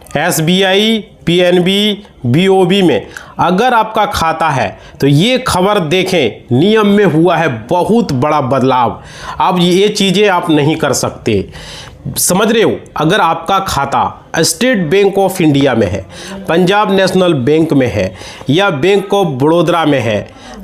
SBI, PNB, BOB में अगर आपका खाता है तो ये खबर देखें, नियम में हुआ है बहुत बड़ा बदलाव। अब ये चीज़ें आप नहीं कर सकते, समझ रहे हो। अगर आपका खाता स्टेट बैंक ऑफ इंडिया में है, पंजाब नेशनल बैंक में है या बैंक ऑफ बड़ौदा में है,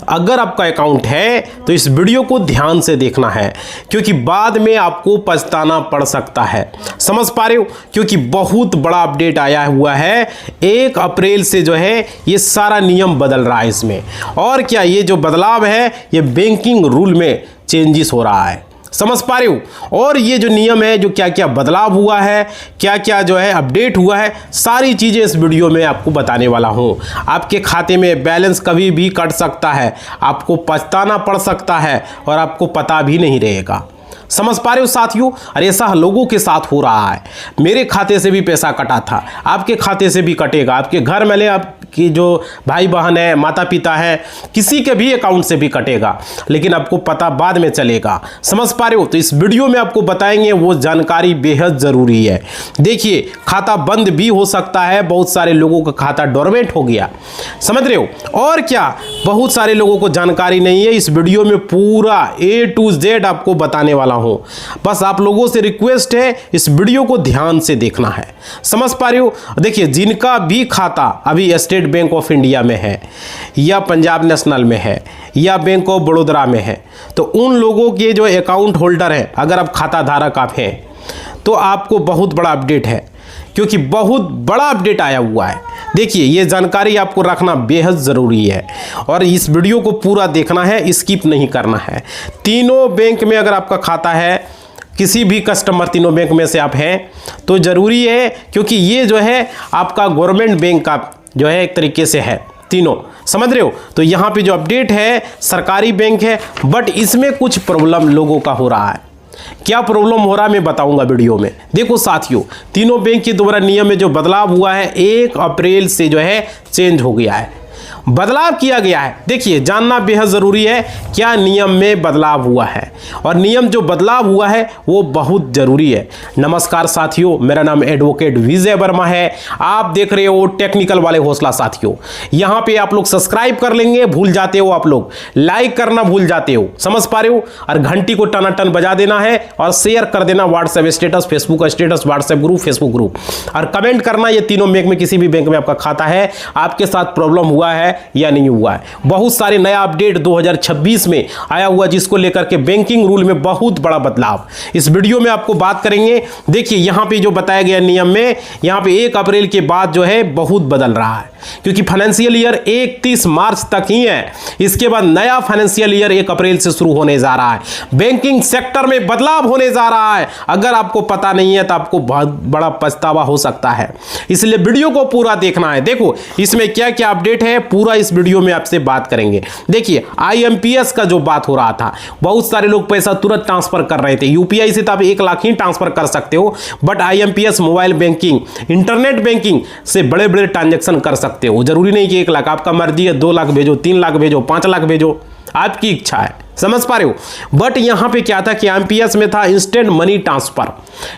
अगर आपका अकाउंट है तो इस वीडियो को ध्यान से देखना है, क्योंकि बाद में आपको पछताना पड़ सकता है। समझ पा रहे हो, क्योंकि बहुत बड़ा अपडेट आया हुआ है। 1 अप्रैल से जो है ये सारा नियम बदल रहा है इसमें। और क्या ये जो बदलाव है ये बैंकिंग रूल में चेंजेस हो रहा है, समझ पा रहे हो। और ये जो नियम है, जो क्या क्या बदलाव हुआ है, क्या क्या जो है अपडेट हुआ है, सारी चीज़ें इस वीडियो में आपको बताने वाला हूँ। आपके खाते में बैलेंस कभी भी कट सकता है, आपको पछताना पड़ सकता है और आपको पता भी नहीं रहेगा। समझ पा रहे हो साथियों। और ऐसा लोगों के साथ हो रहा है। मेरे खाते से भी पैसा कटा था, आपके खाते से भी कटेगा, आपके घर में आपकी जो भाई बहन है, माता पिता है, किसी के भी अकाउंट से भी कटेगा, लेकिन आपको पता बाद में चलेगा। समझ पा रहे हो। तो इस वीडियो में आपको बताएंगे, वो जानकारी बेहद ज़रूरी है। देखिए, खाता बंद भी हो सकता है, बहुत सारे लोगों का खाता डोरमेंट हो गया, समझ रहे हो। और क्या बहुत सारे लोगों को जानकारी नहीं है। इस वीडियो में पूरा A to Z आपको बताने वाला हूं। बस आप लोगों से रिक्वेस्ट है, इस वीडियो को ध्यान से देखना है। समझ पा रहे हो। देखिए, जिनका भी खाता अभी स्टेट बैंक ऑफ इंडिया में है या पंजाब नेशनल में है या बैंक ऑफ बड़ौदा में है, तो उन लोगों के जो अकाउंट होल्डर हैं, अगर आप खाता धारक आप हैं, तो आपको बहुत बड़ा अपडेट है, क्योंकि बहुत बड़ा अपडेट आया हुआ है। देखिए, ये जानकारी आपको रखना बेहद ज़रूरी है और इस वीडियो को पूरा देखना है, स्किप नहीं करना है। तीनों बैंक में अगर आपका खाता है, किसी भी कस्टमर तीनों बैंक में से आप हैं, तो ज़रूरी है, क्योंकि ये जो है आपका गवर्नमेंट बैंक का जो है एक तरीके से है तीनों, समझ रहे हो। तो यहाँ पे जो अपडेट है सरकारी बैंक है, बट इसमें कुछ प्रॉब्लम लोगों का हो रहा है। क्या प्रॉब्लम हो रहा है मैं बताऊंगा वीडियो में। देखो साथियों, तीनों बैंक के द्वारा नियम में जो बदलाव हुआ है 1 अप्रैल से जो है चेंज हो गया है, बदलाव किया गया है। देखिए, जानना बेहद ज़रूरी है क्या नियम में बदलाव हुआ है, और नियम जो बदलाव हुआ है वो बहुत ज़रूरी है। नमस्कार साथियों, मेरा नाम एडवोकेट विजय वर्मा है। आप देख रहे हो टेक्निकल वाले हौसला। साथियों, यहाँ पे आप लोग सब्सक्राइब कर लेंगे, भूल जाते हो आप लोग, लाइक करना भूल जाते हो, समझ पा रहे हो। और घंटी को टनाटन बजा देना है और शेयर कर देना WhatsApp status, Facebook status, WhatsApp group, Facebook group, और कमेंट करना ये तीनों बैंक में किसी भी बैंक में आपका खाता है, आपके साथ प्रॉब्लम हुआ है या नहीं हुआ है। बहुत सारे नया अपडेट 2026 में आया हुआ, जिसको लेकर के बैंकिंग रूल में बहुत बड़ा बदलाव इस वीडियो में आपको बात करेंगे। देखिए, यहां पे जो बताया गया नियम में, यहां पे 1 अप्रैल के बाद जो है बहुत बदल रहा है, क्योंकि फाइनेंशियल ईयर 31 मार्च तक ही है। इसके बाद नया फाइनेंशियल ईयर 1 अप्रैल से शुरू होने जा रहा है। बैंकिंग सेक्टर में बदलाव होने जा रहा है। अगर आपको पता नहीं है तो आपको बहुत बड़ा पछतावा हो सकता है, इसलिए वीडियो को पूरा देखना है। देखो, इसमें क्या क्या अपडेट है पूरा इस वीडियो में आपसे बात करेंगे। देखिए, IMPS का जो बात हो रहा था, बहुत सारे लोग पैसा तुरंत ट्रांसफर कर रहे थे। UPI से तो आप 1 लाख ही ट्रांसफर कर सकते हो, but IMPS mobile banking, internet banking से बड़े बड़े ट्रांजेक्शन कर सकते हो। जरूरी नहीं कि 1 लाख, आपका मर्जी है 2 लाख भेजो, 3 लाख भेजो, 5 लाख भेजो, आपकी इच्छा है, समझ पा रहे हो। बट यहां पे क्या था कि IMPS में था इंस्टेंट मनी ट्रांसफर।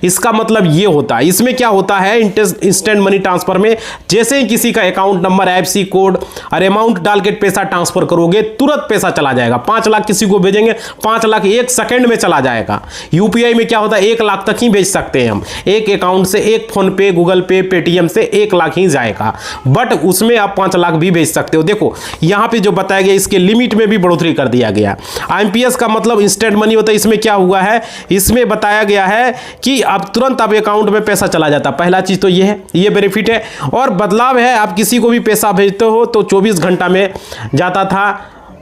इसका मतलब ये होता है, इसमें क्या होता है इंस्टेंट मनी ट्रांसफर में, जैसे ही किसी का अकाउंट नंबर, IFSC कोड और अमाउंट डाल के पैसा ट्रांसफर करोगे, तुरंत पैसा चला जाएगा। 5 लाख किसी को भेजेंगे, 5 लाख 1 सेकंड में चला जाएगा। UPI में क्या होता है, 1 लाख तक ही भेज सकते हैं हम, एक अकाउंट से, एक फोन पे, गूगल पे, पेटीएम से 1 लाख ही जाएगा, बट उसमें आप 5 लाख भी भेज सकते हो। देखो, यहां पर जो बताया गया, इसके लिमिट में भी बढ़ोतरी कर दिया गया। IMPS का मतलब इंस्टेंट मनी होता है। इसमें क्या हुआ है, इसमें बताया गया है कि अब तुरंत आप अकाउंट में पैसा चला जाता है। पहला चीज तो ये है, ये बेनिफिट है। और बदलाव है, आप किसी को भी पैसा भेजते हो तो 24 घंटा में जाता था,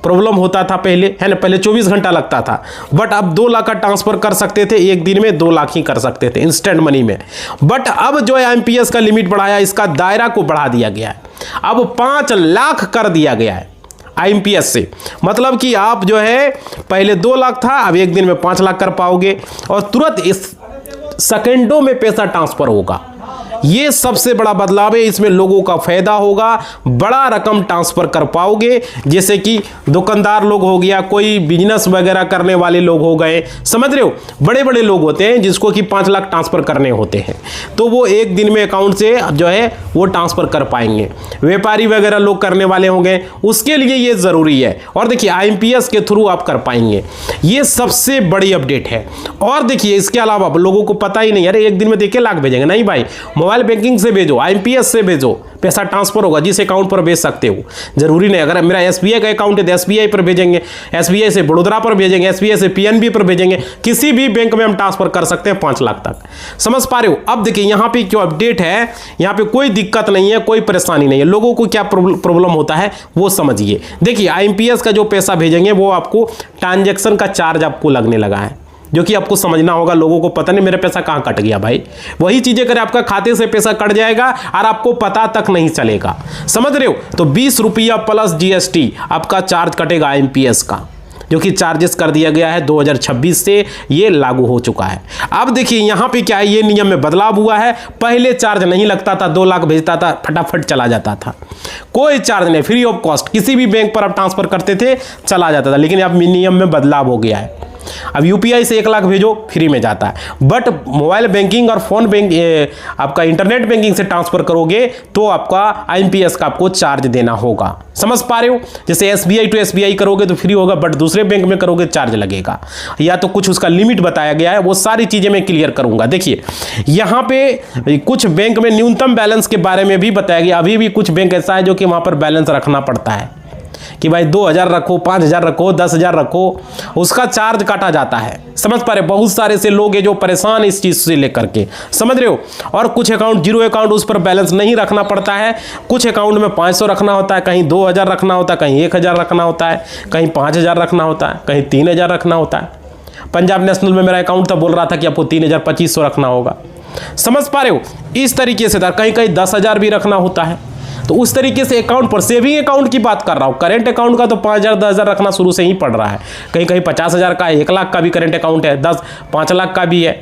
प्रॉब्लम होता था पहले, है ना, पहले 24 घंटा लगता था, बट अब 2 लाख का ट्रांसफर कर सकते थे, एक दिन में 2 लाख ही कर सकते थे इंस्टेंट मनी में। बट अब जो है IMPS का लिमिट बढ़ाया, इसका दायरा को बढ़ा दिया गया है, अब 5 लाख कर दिया गया है IMPS से। मतलब कि आप जो है पहले 2 लाख था, अब एक दिन में 5 लाख कर पाओगे, और तुरंत इस सेकंडों में पैसा ट्रांसफर होगा। ये सबसे बड़ा बदलाव है, इसमें लोगों का फायदा होगा, बड़ा रकम ट्रांसफर कर पाओगे। जैसे कि दुकानदार लोग हो गया, कोई बिजनेस वगैरह करने वाले लोग हो गए, समझ रहे हो, बड़े बड़े लोग होते हैं जिसको कि 5 लाख ट्रांसफर करने होते हैं, तो वो एक दिन में अकाउंट से जो है वो ट्रांसफर कर पाएंगे। व्यापारी वगैरह लोग करने वाले होंगे, उसके लिए ये जरूरी है। और देखिए IMPS के थ्रू आप कर पाएंगे, ये सबसे बड़ी अपडेट है। और देखिए इसके अलावा लोगों को पता ही नहीं, अरे एक दिन में देखिए लाख भेजेंगे, नहीं भाई, मोबाइल बैंकिंग से भेजो, IMPS से भेजो, पैसा ट्रांसफर होगा, जिस अकाउंट पर भेज सकते हो। जरूरी नहीं अगर मेरा SBI का अकाउंट है तो SBI पर भेजेंगे, SBI से बड़ोदरा पर भेजेंगे, SBI से PNB पर भेजेंगे, किसी भी बैंक में हम ट्रांसफर कर सकते हैं 5 लाख तक। समझ पा रहे हो। अब देखिए यहाँ पे जो अपडेट है, यहाँ पे कोई दिक्कत नहीं है, कोई परेशानी नहीं है। लोगों को क्या प्रॉब्लम होता है वो समझिए। देखिए IMPS का जो पैसा भेजेंगे वो आपको ट्रांजैक्शन का चार्ज आपको लगने लगा है, जो कि आपको समझना होगा। लोगों को पता नहीं मेरा पैसा कहाँ कट गया भाई, वही चीजें करें, आपका खाते से पैसा कट जाएगा और आपको पता तक नहीं चलेगा। समझ रहे हो। तो 20 रुपया प्लस GST आपका चार्ज कटेगा IMPS का, जो कि चार्जेस कर दिया गया है 2026 से, ये लागू हो चुका है। अब देखिए यहाँ पे क्या है, ये नियम में बदलाव हुआ है। पहले चार्ज नहीं लगता था, 2 लाख भेजता था फटाफट चला जाता था, कोई चार्ज नहीं, फ्री ऑफ कॉस्ट, किसी भी बैंक पर आप ट्रांसफर करते थे चला जाता था। लेकिन अब नियम में बदलाव हो गया है, अब UPI से 1 लाख भेजो फ्री में जाता है, बट मोबाइल बैंकिंग और फोन बैंक आपका इंटरनेट बैंकिंग से ट्रांसफर करोगे तो आपका IMPS का आपको चार्ज देना होगा। समझ पा रहे हो। जैसे SBI टू SBI करोगे तो फ्री होगा, बट दूसरे बैंक में करोगे चार्ज लगेगा, या तो कुछ उसका लिमिट बताया गया है, वो सारी चीजें मैं क्लियर करूंगा। देखिए यहाँ पे कुछ बैंक में न्यूनतम बैलेंस के बारे में भी बताया गया। अभी भी कुछ बैंक ऐसा है जो कि वहां पर बैलेंस रखना पड़ता है कि भाई 2000 रखो, 5000 रखो, 10,000 रखो, उसका चार्ज काटा जाता है। समझ पा रहे, बहुत सारे से लोग हैं जो परेशान इस चीज से लेकर के, समझ रहे हो। और कुछ अकाउंट जीरो अकाउंट, उस पर बैलेंस नहीं रखना पड़ता है। कुछ अकाउंट में 500 रखना होता है, कहीं 2000 रखना होता है, कहीं 1000 रखना होता है, कहीं 5000 रखना होता है, कहीं 3000 रखना होता है। पंजाब नेशनल में मेरा अकाउंट था, बोल रहा था कि आपको 3200 रखना होगा। समझ पा रहे हो। इस तरीके से था, कहीं कहीं 10,000 भी रखना होता है। तो उस तरीके से अकाउंट पर, सेविंग अकाउंट की बात कर रहा हूँ, करेंट अकाउंट का तो 5,000 10,000 रखना शुरू से ही पड़ रहा है। कहीं कहीं 50,000 का है, 1 लाख का भी करेंट अकाउंट है, 5 लाख का भी है,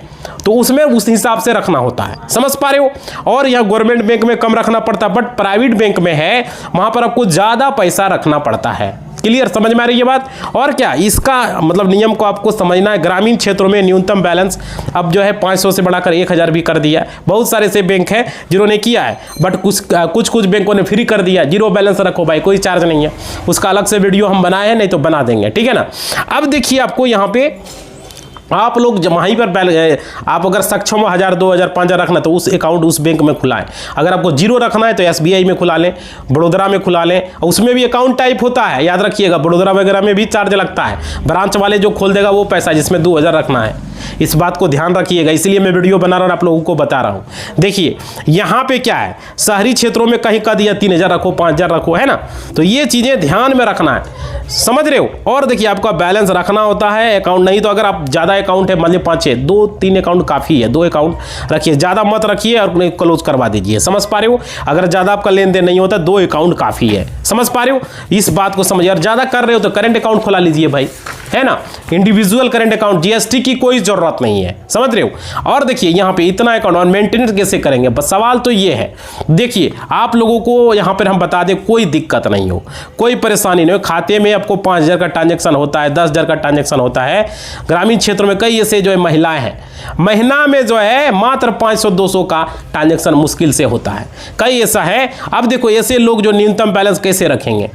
तो उसमें उस हिसाब से रखना होता है। समझ पा रहे हो। और यह गवर्नमेंट बैंक में कम रखना पड़ता है, बट प्राइवेट बैंक में है, वहां पर आपको ज्यादा पैसा रखना पड़ता है। क्लियर, समझ में आ रही है बात। और क्या इसका मतलब नियम को आपको समझना है। ग्रामीण क्षेत्रों में न्यूनतम बैलेंस अब जो है 500 से बढ़ाकर 1000 भी कर दिया है। बहुत सारे से बैंक है जिन्होंने किया है, बट कुछ बैंकों ने फ्री कर दिया, जीरो बैलेंस रखो भाई, कोई चार्ज नहीं है। उसका अलग से वीडियो हम बनाए हैं, नहीं तो बना देंगे, ठीक है ना। अब देखिए आपको यहाँ पे आप लोग जब वहीं पर आप अगर सक्षम हो 1000 2000 5000 रखना तो उस अकाउंट उस बैंक में खुलाएं। अगर आपको जीरो रखना है तो SBI में खुला लें, बड़ोदरा में खुला लें। उसमें भी अकाउंट टाइप होता है, याद रखिएगा, बड़ोदरा वगैरह में भी चार्ज लगता है। ब्रांच वाले जो खोल देगा वो पैसा, जिसमें 2000 रखना है, इस बात को ध्यान रखिएगा। इसलिए मैं वीडियो बना रहा हूँ, आप लोगों को बता रहा हूँ। देखिए यहाँ पे क्या है, शहरी क्षेत्रों में कहीं का दिया 3000 रखो, 5000 रखो, है ना। तो ये चीजें ध्यान में रखना है, समझ रहे हो। और देखिए आपका बैलेंस रखना होता है, अकाउंट नहीं तो अगर आप ज्यादा अकाउंट है, मान लीजिए 5-6, 2-3 अकाउंट काफी है, 2 अकाउंट रखिए, ज्यादा मत रखिए और उन्हें क्लोज करवा दीजिए। समझ पा रहे हो। अगर ज्यादा आपका लेन देन नहीं होता 2 अकाउंट काफी है। समझ पा रहे हो, इस बात को समझिए। और ज्यादा कर रहे हो तो करेंट अकाउंट खुला लीजिए भाई, है ना। इंडिविजुअल करेंट अकाउंट, GST की कोई जरूरत नहीं है, समझ रहे हो। और देखिए यहाँ पे इतना अकाउंट और मेंटेनेंस कैसे करेंगे, बस सवाल तो ये है। देखिए आप लोगों को यहाँ पर हम बता दें, कोई दिक्कत नहीं हो, कोई परेशानी नहीं हो। खाते में आपको 5000 का ट्रांजेक्शन होता है, 10,000 का ट्रांजेक्शन होता है। ग्रामीण क्षेत्रों में कई ऐसे जो है महिलाएं हैं, महीना में जो है मात्र 500-200 का ट्रांजेक्शन मुश्किल से होता है, कई ऐसा है। अब देखो ऐसे लोग जो न्यूनतम बैलेंस कैसे रखेंगे,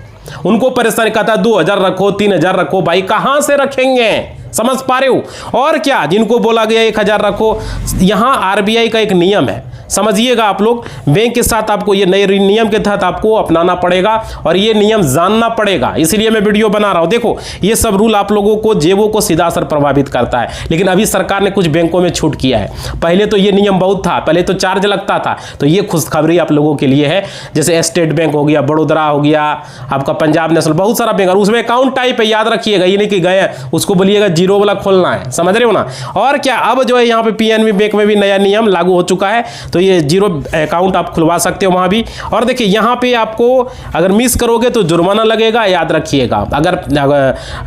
उनको परेशानी कहता है 2000 रखो, 3000 रखो, भाई कहां से रखेंगे। समझ पा रहे हो। और क्या जिनको बोला गया 1000 रखो, यहां RBI का एक नियम है, समझिएगा आप लोग। बैंक के साथ आपको ये नए नियम के तहत आपको अपनाना पड़ेगा और ये नियम जानना पड़ेगा, इसलिए मैं वीडियो बना रहा हूं। देखो ये सब रूल आप लोगों को जेबों को सीधा असर प्रभावित करता है, लेकिन अभी सरकार ने कुछ बैंकों में छूट किया है। पहले तो ये नियम बहुत था, पहले तो चार्ज लगता था, तो ये खुशखबरी आप लोगों के लिए है। जैसे स्टेट बैंक हो गया, बड़ोदरा हो गया, आपका पंजाब नेशनल, बहुत सारा बैंक, और उसमें अकाउंट टाइप है, याद रखिएगा। ये नहीं कि गए उसको बोलिएगा जीरो वाला खोलना है, समझ रहे हो ना। और क्या अब जो है यहाँ पे PNB बैंक में भी नया नियम लागू हो चुका है। तो तो ये जीरो अकाउंट आप खुलवा सकते हो वहाँ भी। और देखिए यहाँ पे आपको अगर मिस करोगे तो जुर्माना लगेगा, याद रखिएगा। अगर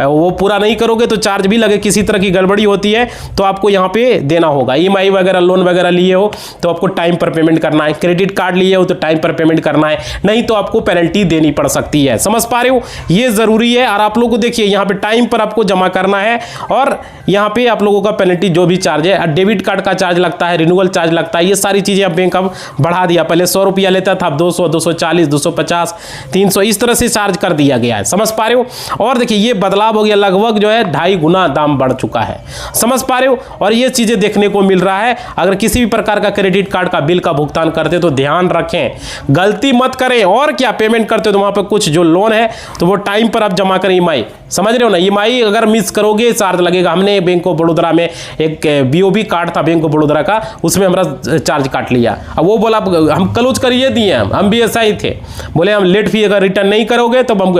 वो पूरा नहीं करोगे तो चार्ज भी लगे, किसी तरह की गड़बड़ी होती है तो आपको यहाँ पे देना होगा। EMI वगैरह लोन वगैरह लिए हो तो आपको टाइम पर पेमेंट करना है, क्रेडिट कार्ड लिए हो तो टाइम पर पेमेंट करना है, नहीं तो आपको पेनल्टी देनी पड़ सकती है। समझ पा रहे हो, ये जरूरी है। और आप लोगों को देखिए यहाँ पे टाइम पर आपको जमा करना है और यहाँ पे आप लोगों का पेनल्टी जो भी चार्ज है, डेबिट कार्ड का चार्ज लगता है, रिन्यूअल चार्ज लगता है, ये सारी चीजें अब बैंक अब बढ़ा दिया। पहले 100 रुपया लेता था, अब 200, 240, 250, 300 इस तरह से चार्ज कर दिया गया है। समझ पा रहे हो। और देखिए ये बदलाव हो गया, लगभग जो है 2.5 गुना दाम बढ़ चुका है। समझ पा रहे हो। और ये चीजें देखने को मिल रहा है। अगर किसी भी प्रकार का क्रेडिट कार्ड का बिल का भुगतान करते तो ध्यान रखें, गलती मत करें। और क्या पेमेंट करते हो तो वहां पर कुछ जो लोन है तो वो टाइम पर आप जमा करें। EMI समझ रहे हो ना, EMI अगर मिस करोगे चार्ज लगेगा। हमने बैंक ऑफ बड़ौदा में एक BOB कार्ड था बैंक ऑफ बड़ौदा का, उसमें हमारा चार्ज काट लिया। अब वो बोला हम क्लोज करिए दिए, हम भी ऐसा ही थे, बोले हम लेट फी अगर रिटर्न नहीं करोगे तो हम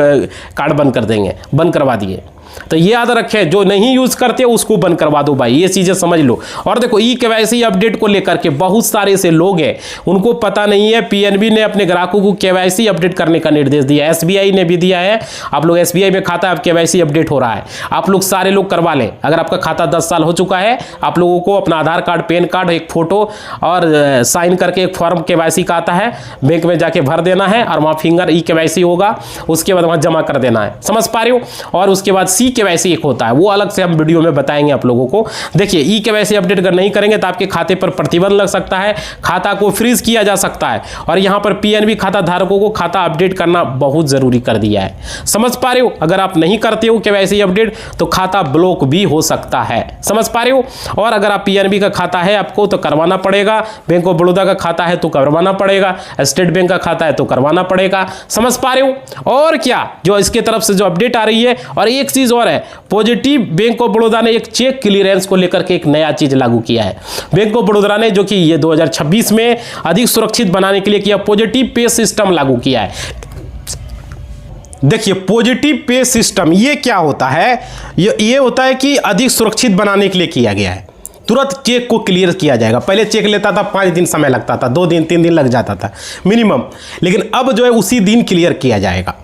कार्ड बंद कर देंगे, बंद करवा दिए। तो ये याद रखें, जो नहीं यूज करते उसको बंद करवा दो भाई, ये चीजें समझ लो। और देखो KYC अपडेट को लेकर के बहुत सारे ऐसे लोग हैं उनको पता नहीं है। PNB ने अपने ग्राहकों को KYC अपडेट करने का निर्देश दिया, SBI ने भी दिया है। आप लोग SBI में खाता है, आप KYC अपडेट हो रहा है, आप लोग सारे लोग करवा लें। अगर आपका खाता 10 साल हो चुका है, आप लोगों को अपना आधार कार्ड, पैन कार्ड, एक फोटो और साइन करके एक फॉर्म KYC का आता है, बैंक में जाके भर देना है और वहाँ फिंगर KYC होगा, उसके बाद वहाँ जमा कर देना है। समझ पा रहे हो। और उसके बाद KYC एक होता है, वो अलग से हम वीडियो में बताएंगे आप लोगों को। देखिए KYC अपडेट अगर नहीं करेंगे तो आपके खाते पर प्रतिबंध लग सकता है, खाता को फ्रीज किया जा सकता है। और यहां पर PNB खाता धारकों को खाता अपडेट करना बहुत जरूरी कर दिया है। समझ पा रहे हो। अगर आप नहीं करते हो KYC अपडेट तो खाता ब्लॉक भी हो सकता है। समझ पा रहे हो। और अगर आप PNB का खाता है आपको तो करवाना पड़ेगा, बैंक ऑफ बड़ौदा का खाता है तो करवाना पड़ेगा, स्टेट बैंक का खाता है तो करवाना पड़ेगा। समझ पा रहे हो। और क्या जो इसके तरफ से जो अपडेट आ रही है। और एक चीज और है, पॉजिटिव बैंक ऑफ बड़ौदा ने एक चेक क्लियरेंस को लेकर के एक नया चीज लागू किया है। बैंक ऑफ बड़ौदा ने, जो कि ये 2026 में अधिक सुरक्षित बनाने के लिए किया, पॉजिटिव पे सिस्टम लागू किया है। देखिए पॉजिटिव पे सिस्टम ये क्या होता है, ये होता है कि अधिक सुरक्षित बनाने के लिए किया गया है। तुरंत चेक को क्लियर किया जाएगा। पहले चेक लेता था 5 दिन समय लगता था, 2 दिन 3 दिन लग जाता था मिनिमम, लेकिन अब जो है उसी दिन क्लियर किया जाएगा।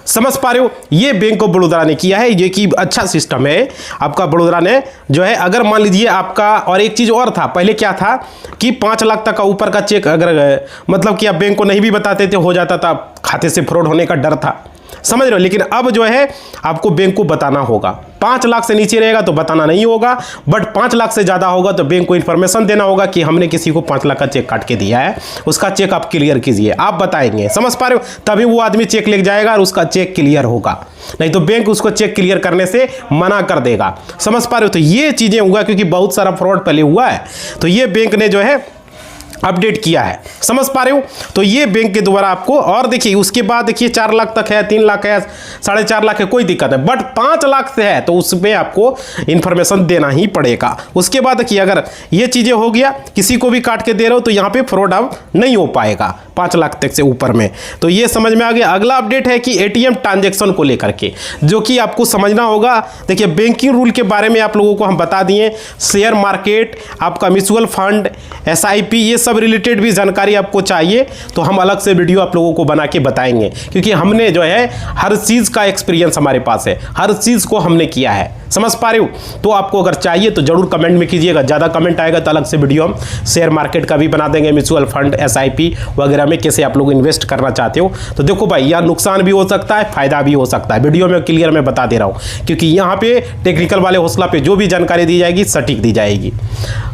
समझ पा रहे हो। ये बैंक ऑफ बड़ौदा ने किया है, ये कि अच्छा सिस्टम है आपका बड़ौदा ने जो है। अगर मान लीजिए आपका, और एक चीज़ और था, पहले क्या था कि 5 लाख तक का ऊपर का चेक अगर मतलब कि आप बैंक को नहीं भी बताते थे, हो जाता था, खाते से फ्रॉड होने का डर था। समझ रहे हो। लेकिन अब जो है आपको बैंक को बताना होगा। 5 लाख से नीचे रहेगा तो बताना नहीं होगा, बट 5 लाख से ज़्यादा होगा तो बैंक को इन्फॉर्मेशन देना होगा कि हमने किसी को 5 लाख का चेक काट के दिया है, उसका चेक आप क्लियर कीजिए, आप बताएंगे। समझ पा रहे हो। तभी वो आदमी चेक लेके जाएगा और उसका चेक क्लियर होगा, नहीं तो बैंक उसको चेक क्लियर करने से मना कर देगा। समझ पा रहे हो। तो ये चीज़ें हुआ क्योंकि बहुत सारा फ्रॉड पहले हुआ है, तो ये बैंक ने जो है अपडेट किया है। समझ पा रहे हो। तो ये बैंक के द्वारा आपको, और देखिए उसके बाद देखिए 4 लाख तक है, 3 लाख है, 4.5 लाख है, कोई दिक्कत नहीं, बट 5 लाख से है तो उसमें आपको इंफॉर्मेशन देना ही पड़ेगा। उसके बाद देखिए अगर ये चीज़ें हो गया, किसी को भी काट के दे रहे हो तो यहाँ पे फ्रॉड अब नहीं हो पाएगा 5 लाख तक से ऊपर में। तो ये समझ में आ गया। अगला अपडेट है कि ATM ट्रांजेक्शन को लेकर के, जो कि आपको समझना होगा। देखिए बैंकिंग रूल के बारे में आप लोगों को हम बता दिए, शेयर मार्केट, आपका म्यूचुअल फंड, SIP, ये सब रिलेटेड भी जानकारी आपको चाहिए तो हम अलग से वीडियो आप लोगों को बना के बताएंगे, क्योंकि हमने जो है हर चीज़ का एक्सपीरियंस हमारे पास है, हर चीज़ को हमने किया है। समझ पा रहे हो। तो आपको अगर चाहिए तो जरूर कमेंट में कीजिएगा, ज़्यादा कमेंट आएगा तो अलग से वीडियो हम शेयर मार्केट का भी बना देंगे, म्यूचुअल फंड, SIP वगैरह में कैसे आप लोग इन्वेस्ट करना चाहते हो। तो देखो भाई, यहाँ नुकसान भी हो सकता है, फायदा भी हो सकता है, वीडियो में क्लियर मैं बता दे रहा हूँ, क्योंकि यहाँ पे टेक्निकल वाले हौसला पे जो भी जानकारी दी जाएगी सटीक दी जाएगी।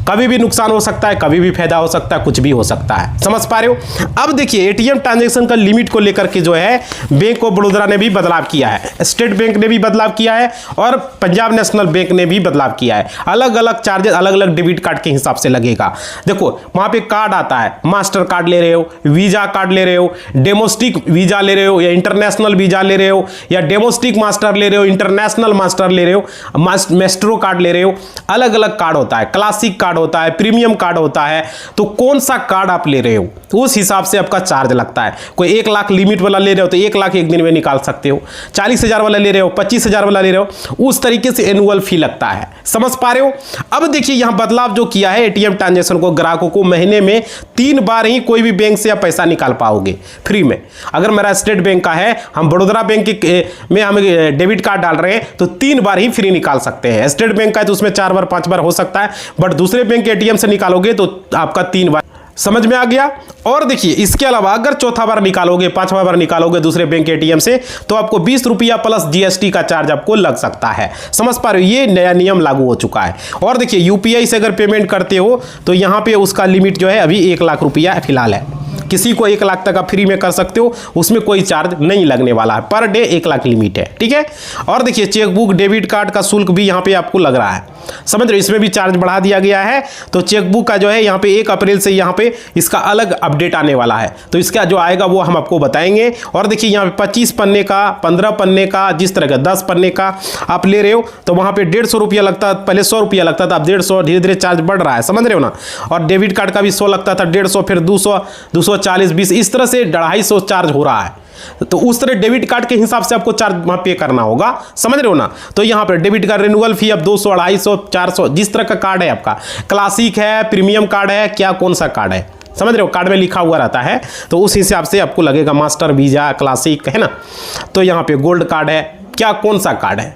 कभी भी नुकसान हो सकता है, कभी भी फायदा हो सकता है, कुछ भी हो सकता है। समझ पा रहे हो। अब देखिए ATM ट्रांजेक्शन का लिमिट को लेकर के जो है बैंक ऑफ बड़ौदा ने भी बदलाव किया है, स्टेट बैंक ने भी बदलाव किया है और पंजाब नेशनल बैंक ने भी बदलाव किया है। अलग अलग चार्जेस अलग अलग डेबिट कार्ड के हिसाब से लगेगा। देखो वहां पे कार्ड आता है, मास्टर कार्ड ले रहे हो, वीजा कार्ड ले रहे हो, डोमेस्टिक वीजा ले रहे हो या इंटरनेशनल वीजा ले रहे हो, या डोमेस्टिक मास्टर ले रहे हो, इंटरनेशनल मास्टर ले रहे हो, मेस्ट्रो कार्ड ले रहे हो, अलग अलग कार्ड होता है, क्लासिक कार्ड होता है, प्रीमियम कार्ड होता है। तो कौन कौन सा कार्ड आप ले रहे हो, तो उस हिसाब से आपका चार्ज लगता है। कोई 1 लाख लिमिट वाला ले रहे हो तो 1 लाख एक दिन में निकाल सकते हो, 40,000 वाला ले रहे हो, 25,000 वाला ले रहे हो, उस तरीके से एनुअल फी लगता है। समझ पा रहे हो। अब देखिए यहां बदलाव जो किया है, एटीएम ट्रांजेक्शन को ग्राहकों को महीने में 3 बार ही कोई भी बैंक से आप पैसा निकाल पाओगे फ्री में। अगर मेरा स्टेट बैंक का है, हम बड़ौदा बैंक में हम डेबिट कार्ड डाल रहे हैं तो 3 बार ही फ्री निकाल सकते हैं। स्टेट बैंक का है तो उसमें 4 बार 5 बार हो सकता है, बट दूसरे बैंक के एटीएम से निकालोगे तो आपका 3 बार। समझ में आ गया। और देखिए इसके अलावा अगर चौथा बार निकालोगे, 5वां बार निकालोगे दूसरे बैंक के एटीएम से तो आपको 20 रुपया प्लस जीएसटी का चार्ज आपको लग सकता है। समझ पा रहे हो, ये नया नियम लागू हो चुका है। और देखिए यूपीआई से अगर पेमेंट करते हो तो यहां पे उसका लिमिट जो है अभी 1 लाख रुपया फिलहाल है। किसी को 1 लाख तक आप फ्री में कर सकते हो, उसमें कोई चार्ज नहीं लगने वाला है। पर डे 1 लाख लिमिट है, ठीक है। और देखिए चेकबुक डेबिट कार्ड का शुल्क भी यहाँ पे आपको लग रहा है, समझ रहे हो, इसमें भी चार्ज बढ़ा दिया गया है। तो चेकबुक का जो है यहाँ पे 1 अप्रैल से यहाँ पे इसका अलग अपडेट आने वाला है, तो इसका जो आएगा वो हम आपको बताएंगे। और देखिए यहाँ पे 25 पन्ने का, 15 पन्ने का, जिस तरह का 10 पन्ने का आप ले रहे हो तो वहाँ पे 150 रुपया लगता, पहले 100 रुपया लगता था, अब 150, धीरे धीरे चार्ज बढ़ रहा है, समझ रहे हो ना। और डेबिट कार्ड का भी 100 लगता था, 150, फिर 200, 240, 20, इस तरह से 250 चार्ज हो रहा है। तो उस तरह डेबिट कार्ड के हिसाब से आपको चार्ज वहां पे करना होगा, समझ रहे हो ना। तो यहां पर डेबिट कार्ड रिन्यूअल फी अब 200, 250, 400, जिस तरह का कार्ड है आपका, क्लासिक है, प्रीमियम कार्ड है, क्या कौन सा कार्ड है, समझ रहे हो, कार्ड में लिखा हुआ रहता है, तो उस हिसाब से आपको लगेगा। मास्टर, वीजा, क्लासिक है ना। तो यहाँ पे गोल्ड कार्ड है, क्या कौन सा कार्ड है,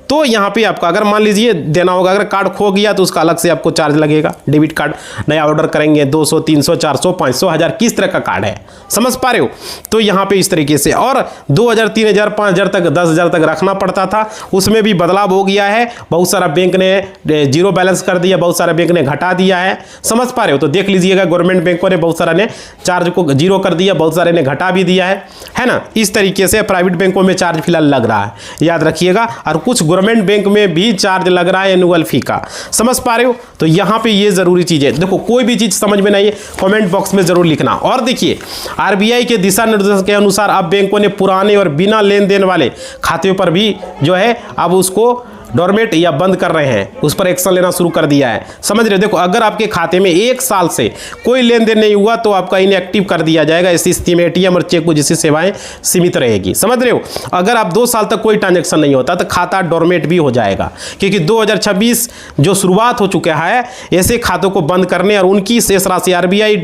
तो यहाँ पे आपका अगर मान लीजिए देना होगा, अगर कार्ड खो गया तो उसका अलग से आपको चार्ज लगेगा। डेबिट कार्ड नया ऑर्डर करेंगे 200, 300, 400, 500, 1000, किस तरह का कार्ड है, समझ पा रहे हो। तो यहाँ पे इस तरीके से, और 2000, 3000, 5000 तक, 10,000 तक रखना पड़ता था, उसमें भी बदलाव हो गया है। बहुत सारा बैंक ने जीरो बैलेंस कर दिया, बहुत सारे बैंक ने घटा दिया है, समझ पा रहे हो। तो देख लीजिएगा, गवर्नमेंट बैंकों ने बहुत सारा ने चार्ज को जीरो कर दिया, बहुत सारे ने घटा भी दिया है ना। इस तरीके से प्राइवेट बैंकों में चार्ज फिलहाल लग रहा है, याद रखिएगा। और कुछ गवर्नमेंट बैंक में भी चार्ज लग रहा है एनुअल फी का, समझ पा रहे हो। तो यहां पे ये जरूरी चीज है। देखो कोई भी चीज समझ में नहीं है, कमेंट बॉक्स में जरूर लिखना। और देखिए आरबीआई के दिशा निर्देश के अनुसार अब बैंकों ने पुराने और बिना लेन देन वाले खाते पर भी जो है अब उसको डोरमेट या बंद कर रहे हैं, उस पर एक्शन लेना शुरू कर दिया है, समझ रहे हो। देखो अगर आपके खाते में 1 साल से कोई लेन देन नहीं हुआ तो आपका इनएक्टिव कर दिया जाएगा। इस स्थिति में एटीएम और चेकबुक जैसी सेवाएं सीमित रहेगी, समझ रहे हो। अगर आप 2 साल तक कोई ट्रांजैक्शन नहीं होता तो खाता डोरमेट भी हो जाएगा, क्योंकि 2026 जो शुरुआत हो चुका है ऐसे खातों को बंद करने और उनकी शेष राशि RBI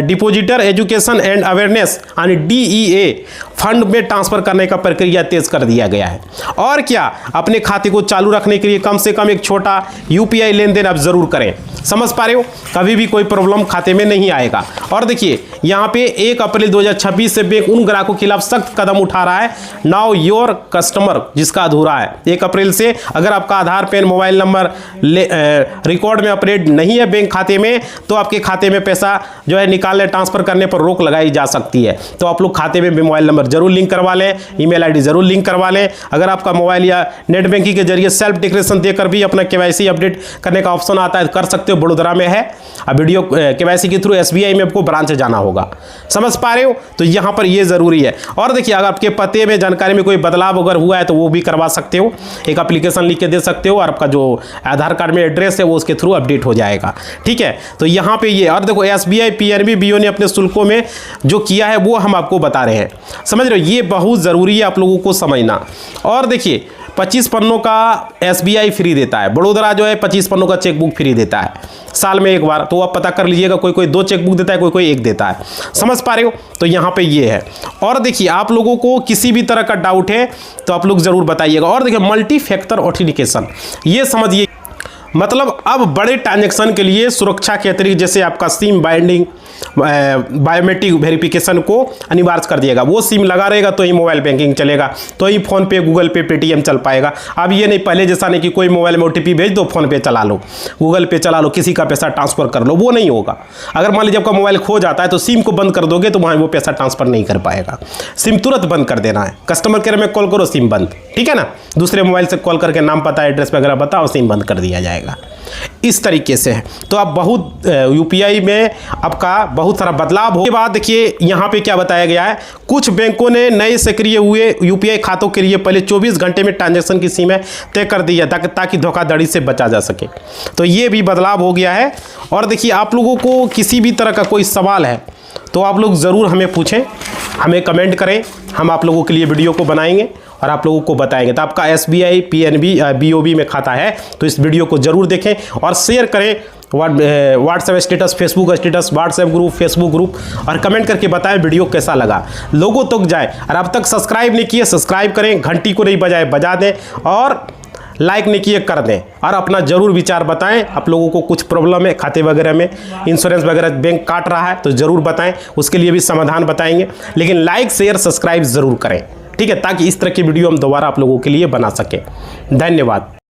depositor education and awareness यानी DEA फंड में ट्रांसफर करने का प्रक्रिया तेज कर दिया गया है। और क्या, अपने खाते को चालू रखने के लिए कम से कम एक छोटा यूपीआई लेन देन आप जरूर करें, समझ पा रहे हो। कभी भी कोई प्रॉब्लम खाते में नहीं आएगा। और देखिए यहाँ पे 1 अप्रैल 2026 से बैंक उन ग्राहकों के खिलाफ सख्त कदम उठा रहा है, नाउ योर कस्टमर, जिसका अधूरा है। 1 अप्रैल से अगर आपका आधार, पैन, मोबाइल नंबर रिकॉर्ड में अपडेट नहीं है बैंक खाते में तो आपके खाते में पैसा जो है निकालने, ट्रांसफर करने पर रोक लगाई जा सकती है। तो आप लोग खाते में मोबाइल नंबर जरूर लिंक करवा लें, ईमेल आईडी जरूर लिंक करवा लें। अगर आपका मोबाइल या नेट बैंकिंग के जरिए सेल्फ डिक्लेरेशन देकर भी अपना केवाईसी अपडेट करने का ऑप्शन आता है, कर सकते हो। बड़ोदरा में है, अब वीडियो केवाईसी के थ्रू एसबीआई में आपको ब्रांच जाना होगा, समझ पा रहे हो। तो यहां पर ये जरूरी है। और देखिए अगर आपके पते में जानकारी में कोई बदलाव अगर हुआ है तो वो भी करवा सकते हो, एक एप्लीकेशन लिख के दे सकते हो और आपका जो आधार कार्ड में एड्रेस है वो उसके थ्रू अपडेट हो जाएगा, ठीक है। तो यहां पे ये, और देखो एसबीआई पीएनबी बीओ ने अपने शुल्कों में जो किया है वो हम आपको बता रहे हैं, समझ रहे हो। ये बहुत जरूरी है आप लोगों को समझना। और देखिए 25 पन्नों का एसबीआई फ्री देता है, बड़ोदरा जो है 25 पन्नों का चेकबुक फ्री देता है साल में एक बार। तो आप पता कर लीजिएगा, कोई कोई 2 चेकबुक देता है, कोई कोई 1 देता है, समझ पा रहे हो। तो यहाँ पे ये है। और देखिए आप लोगों को किसी भी तरह का डाउट है तो आप लोग जरूर बताइएगा। और देखिए मल्टी फैक्टर ऑथेंटिकेशन, ये समझिए, मतलब अब बड़े ट्रांजैक्शन के लिए सुरक्षा के अतिरिक्त जैसे आपका सिम बाइंडिंग, बायोमेट्रिक वेरिफिकेशन को अनिवार्य कर दिएगा। वो सिम लगा रहेगा तो ही मोबाइल बैंकिंग चलेगा, तो ही फोन पे, गूगल पे, पेटीएम चल पाएगा। अब ये नहीं पहले जैसा नहीं कि कोई मोबाइल में ओटीपी भेज दो, फोन पे चला लो, गूगल पे चला लो, किसी का पैसा ट्रांसफर कर लो, वो नहीं होगा। अगर मान लीजिए आपका मोबाइल खो जाता है तो सिम को बंद कर दोगे तो वहाँ वो पैसा ट्रांसफर नहीं कर पाएगा। सिम तुरंत बंद कर देना है, कस्टमर केयर में कॉल करो, सिम बंद, ठीक है ना। दूसरे मोबाइल से कॉल करके नाम पता, एड्रेस वगैरह बताओ, सिम बंद कर दिया जाएगा। इस तरीके से है। तो अब बहुत यूपीआई में आपका बहुत सारा बदलाव हो के बाद देखिए यहाँ पे क्या बताया गया है, कुछ बैंकों ने नए सक्रिय हुए यूपीआई खातों के लिए पहले 24 घंटे में ट्रांजैक्शन की सीमा तय कर दी है ताकि धोखाधड़ी से बचा जा सके। तो ये भी बदलाव हो गया है। और देखिए आप लोगों को किसी भी तरह का कोई सवाल है तो आप लोग ज़रूर हमें पूछें, हमें कमेंट करें, हम आप लोगों के लिए वीडियो को बनाएंगे और आप लोगों को बताएंगे। तो आपका SBI PNB BOB में खाता है तो इस वीडियो को ज़रूर देखें और शेयर करें WhatsApp status, Facebook status, WhatsApp group, Facebook group, और कमेंट करके बताएं वीडियो कैसा लगा, लोगों तक जाए। और अब तक सब्सक्राइब नहीं किए सब्सक्राइब करें, घंटी को नहीं बजाए बजा दें, और लाइक नहीं किए कर दें, और अपना ज़रूर विचार बताएं। आप लोगों को कुछ प्रॉब्लम है खाते वगैरह में, इंश्योरेंस वगैरह बैंक काट रहा है तो ज़रूर बताएं, उसके लिए भी समाधान बताएंगे। लेकिन लाइक शेयर सब्सक्राइब ज़रूर करें, ठीक है, ताकि इस तरह की वीडियो हम दोबारा आप लोगों के लिए बना सकें। धन्यवाद।